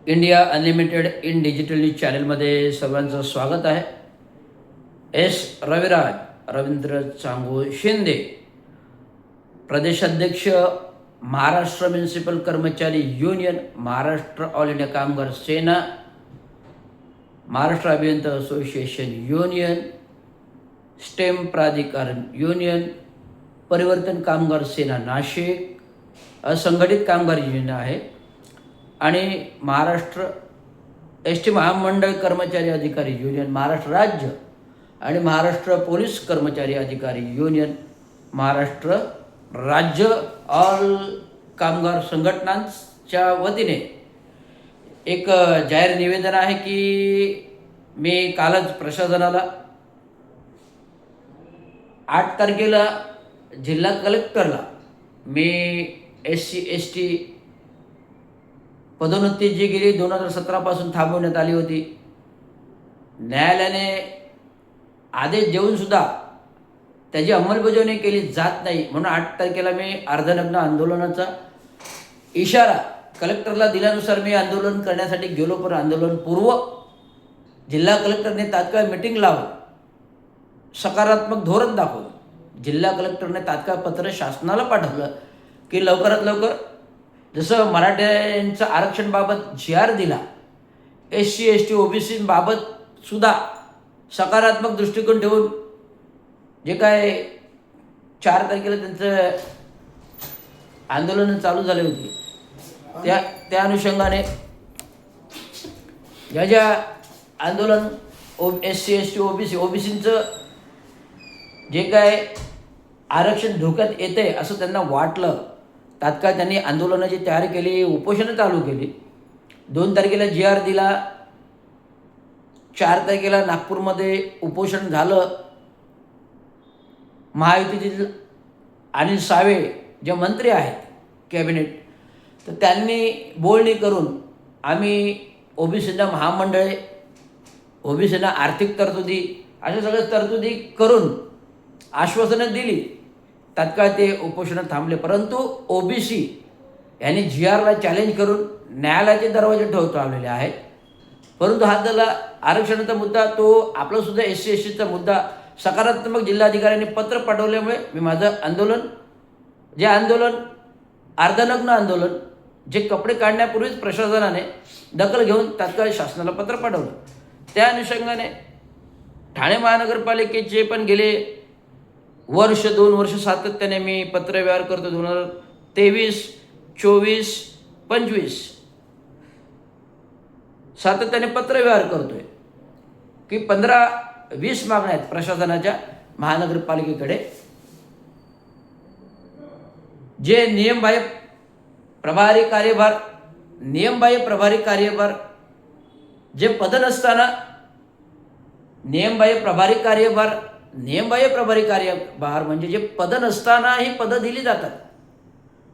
India unlimited in digital news चॅनलमध्ये सर्वांचं स्वागत आहे. एस रविराज रवींद्र चांगू शिंदे, प्रदेशाध्यक्ष महाराष्ट्र म्युनिसिपल कर्मचारी युनियन, महाराष्ट्र ऑल इंडिया कामगार सेना, महाराष्ट्र अभियंता असोसिएशन युनियन, स्टेम प्राधिकरण युनियन, परिवर्तन कामगार सेना नाशिक, असंघटित कामगार युनियन आहे आणि महाराष्ट्र एस टी महामंडळ कर्मचारी अधिकारी युनियन महाराष्ट्र राज्य आणि महाराष्ट्र पोलीस कर्मचारी अधिकारी युनियन महाराष्ट्र राज्य ऑल कामगार संघटनांच्या वतीने एक जाहीर निवेदन आहे की मी कालच प्रशासनाला 8 तारखेला जिल्हा कलेक्टरला मी SC/ST पदोन्नती जी गेली 2017 पासून थांबवण्यात आली होती, न्यायालयाने आदेश देऊनसुद्धा त्याची अंमलबजावणी केली जात नाही. म्हणून 8 तारखेला मी अर्धनग्न आंदोलनाचा इशारा कलेक्टरला दिल्यानुसार मी आंदोलन करण्यासाठी गेलो. पण आंदोलनपूर्व जिल्हा कलेक्टरने तात्काळ मीटिंग लावून सकारात्मक धोरण दाखवून जिल्हा कलेक्टरने तात्काळ पत्र शासनाला पाठवलं की लवकरात लवकर जसं मराठ्यांचं आरक्षणबाबत GR दिला, SC/ST OBC बाबत सुद्धा सकारात्मक दृष्टिकोन ठेवून जे काय 4 तारखेला त्यांचं आंदोलन चालू झाले होते त्या अनुषंगाने ज्या आंदोलन SC/ST OBCचं जे काय आरक्षण धोक्यात येते असं त्यांना वाटलं, तात्काळ त्यांनी आंदोलनाची तयारी केली, उपोषणं चालू केली. 2 तारखेला GR दिला, 4 तारखेला नागपूरमध्ये उपोषण झालं. महायुतीतील अनिल सावे जे मंत्री आहेत कॅबिनेट, तर त्यांनी बोलणी करून आम्ही OBCंना महामंडळे, OBCंना आर्थिक तरतुदी अशा सगळ्या तरतुदी करून आश्वासनं दिली. तात्काळ ते उपोषण थांबले. परंतु OBC यांनी GRला चॅलेंज करून न्यायालयाचे दरवाजे ठोठावलेले आहेत. परंतु हा झाला आरक्षणाचा मुद्दा, तो आपलासुद्धा SC/STचा मुद्दा सकारात्मक जिल्हाधिकाऱ्यांनी पत्र पाठवल्यामुळे मी माझं आंदोलन अर्धनग्न आंदोलन जे कपडे काढण्यापूर्वीच प्रशासनाने दखल घेऊन तात्काळ शासनाला पत्र पाठवलं. त्या अनुषंगाने ठाणे महानगरपालिकेचे पण गेले 2 वर्ष सातत्याने मी पत्रव्यवहार करतो. 2023, 24, 25 सातत्याने पत्रव्यवहार करतोय की 15-20 मागण्या आहेत प्रशासनाच्या महानगरपालिकेकडे. जे नियमबाह्य प्रभारी कार्यभार जे पद नसताना नियमबाह्य प्रभारी कार्यभार म्हणजे जे पद नसताना ही पदं दिली जातात.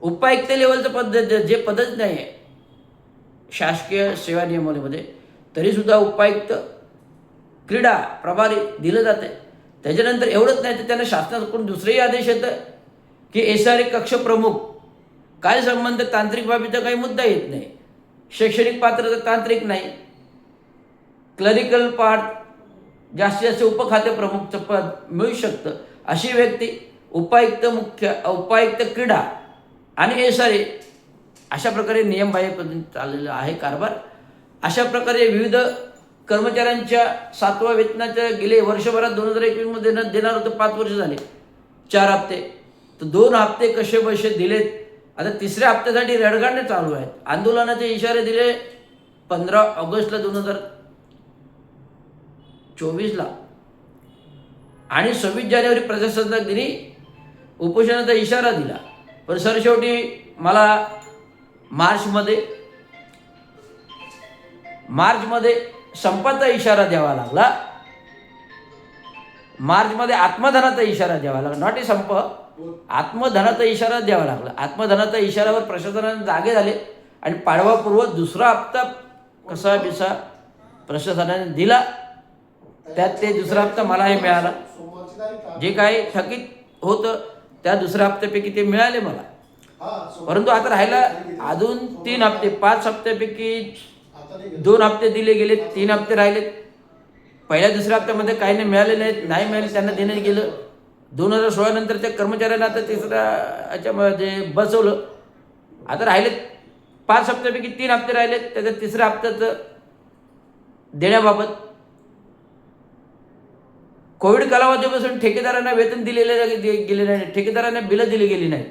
उपायुक्त लेवलचं पद जे पदच नाही आहे शासकीय सेवा नियमावलीमध्ये, तरीसुद्धा उपायुक्त क्रीडा प्रभारी दिलं जाते. त्याच्यानंतर एवढंच नाही तर त्यांना शासनाकडून दुसरेही आदेश येतं की SRA कक्ष प्रमुख, काय संबंध तांत्रिक बाबीचा काही मुद्दा येत नाही, शैक्षणिक पात्रता तांत्रिक नाही, क्लरिकल पार्ट जास्तीत जास्त उपखाते प्रमुखचं पद मिळू शकतं. अशी व्यक्ती उपायुक्त क्रीडा आणि SRA अशा प्रकारे नियमबाह्य पद्धतीने चाललेला आहे कारभार. अशा प्रकारे विविध कर्मचाऱ्यांच्या 7व्या वेतनाच्या गेले वर्षभरात 2021मध्ये देणार होतं. 5 वर्ष झाले, 4 हप्ते, तर 2 हप्ते कसे बसे दिलेत. आता 3ऱ्या हप्त्यासाठी रडगाडणे चालू आहेत. आंदोलनाचे इशारे दिले 15 ऑगस्टला 2024ला आणि 26 जानेवारी प्रजासत्ताक दिनी उपोषणाचा इशारा दिला. पण सरशेवटी मला मार्चमध्ये संपाचा इशारा द्यावा लागला. मार्चमध्ये आत्मधनाचा इशारा द्यावा लागला. नॉट ए संप, आत्मधनाचा इशारा द्यावा लागला. आत्मधनाचा इशारावर प्रशासनाने जागे झाले आणि पाडवापूर्व 2रा हप्ता कसा बिसा प्रशासनाने दिला. त्यात ते 2रा हप्ता मलाही मिळाला. जे काही थकीत होतं त्या 2ऱ्या हप्त्यापैकी ते मिळाले मला. परंतु आता राहिला अजून 3 हप्ते, 5 हप्त्यापैकी 2 हप्ते दिले गेले, 3 हप्ते राहिलेत. पहिल्या दुसऱ्या हप्त्यामध्ये काही नाही मिळाले नाहीत, नाही मिळाले त्यांना देण्यात गेलं. 2016 नंतर त्या कर्मचाऱ्यांना आता तिसऱ्या याच्यामध्ये बसवलं. आता राहिलेत 5 हप्त्यापैकी 3 हप्ते राहिलेत. त्याच्या तिसऱ्या हप्त्याचं देण्याबाबत कोविड कालावधीपासून ठेकेदारांना वेतन दिलेले गेले नाही, ठेकेदारांना बिलं दिली गेली नाही.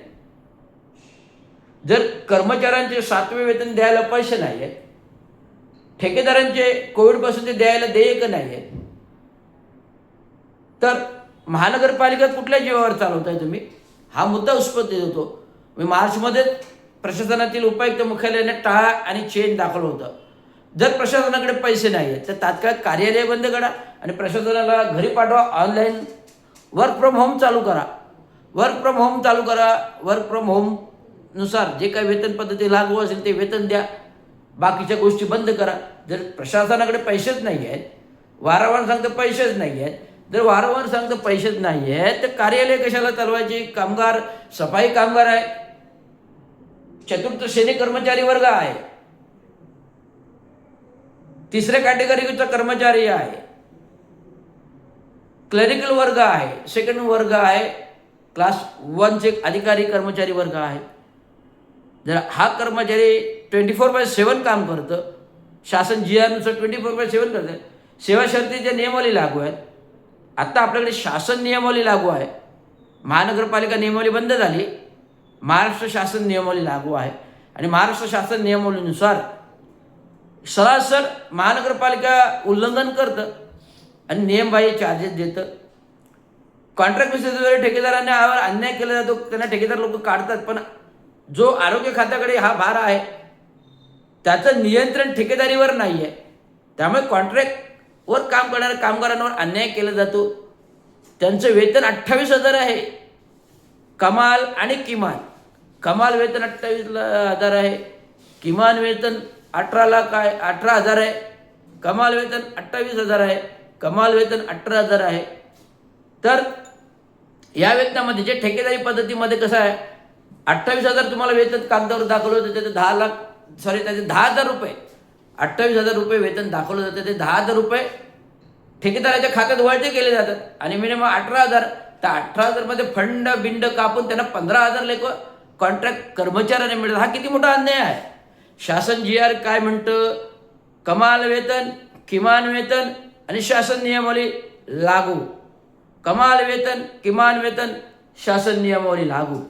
जर कर्मचाऱ्यांचे 7वे वेतन द्यायला पैसे नाही आहेत, ठेकेदारांचे कोविडपासून ते द्यायला देयक नाही आहेत, तर महानगरपालिका कुठल्या जीवावर चालवताय तुम्ही? हा मुद्दा उत्पत्ती होतो. मी मार्चमध्ये प्रशासनातील उपायुक्त मुख्यालयाने टाळा आणि चेन दाखवलं होतं. जर प्रशासनाकडे पैसे नाही आहेत तर तात्काळ कार्यालय बंद करा आणि प्रशासनाला घरी पाठवा. ऑनलाईन वर्क फ्रॉम होम चालू करा. वर्क फ्रॉम होमनुसार जे काही वेतन पद्धती लागू असेल ते वेतन द्या. बाकीच्या गोष्टी बंद करा. जर प्रशासनाकडे पैसेच नाही आहेत, वारंवार सांगतं पैसेच नाही आहेत, जर वारंवार सांगतं पैसेच नाही आहेत तर कार्यालय कशाला चालवायची? कामगार, सफाई कामगार आहे, चतुर्थ श्रेणी कर्मचारी वर्ग आहे, 3ऱ्या कॅटेगरीचा कर्मचारी आहे, क्लरिकल वर्ग आहे, सेकंड वर्ग आहे, क्लास 1चे अधिकारी कर्मचारी वर्ग आहे. जर हा कर्मचारी 24/7 काम करतं, शासन GR नुसार 24/7 करतं, सेवा शर्तीच्या नियमावली लागू आहेत. आत्ता आपल्याकडे शासन नियमावली लागू आहे. महानगरपालिका नियमावली बंद झाली, महाराष्ट्र शासन नियमावली लागू आहे आणि महाराष्ट्र शासन नियमावलीनुसार सरासर महानगरपालिका उल्लंघन करतं आणि नियमबाह्य चार्जेस देतं. कॉन्ट्रॅक्ट बेसिसवर ठेकेदारांना यावर अन्याय केला जातो, त्यांना ठेकेदार लोक काढतात. पण जो आरोग्य खात्याकडे हा भार आहे त्याचं नियंत्रण ठेकेदारीवर नाही आहे. त्यामुळे कॉन्ट्रॅक्टवर काम करणाऱ्या कामगारांवर अन्याय केला जातो. त्यांचं वेतन 28,000 आहे कमाल आणि किमान. कमाल वेतन 28,000 आहे, किमान वेतन 18,000 आहे, कमाल वेतन 28,000 आहे, कमाल वेतन 18,000 आहे. तर या वेतनामध्ये जे ठेकेदारी पद्धतीमध्ये कसं आहे, 28,000 तुम्हाला वेतन कागदावर दाखवलं होतं, त्याचे 10,000 रुपये, 28,000 रुपये वेतन दाखवलं जातं, ते 10,000 रुपये ठेकेदाराच्या खात्यात वळते केले जातात आणि मिनिमम 18,000. तर 18,000मध्ये फंड बिंड कापून त्यांना 15,000 लेख कॉन्ट्रॅक्ट कर्मचाऱ्यांना मिळतात. हा किती मोठा अन्याय आहे. शासन GR काय म्हणतं? कमाल वेतन, किमान वेतन आणि शासन नियमावली लागू. कमाल वेतन, किमान वेतन, शासन नियमावली लागू.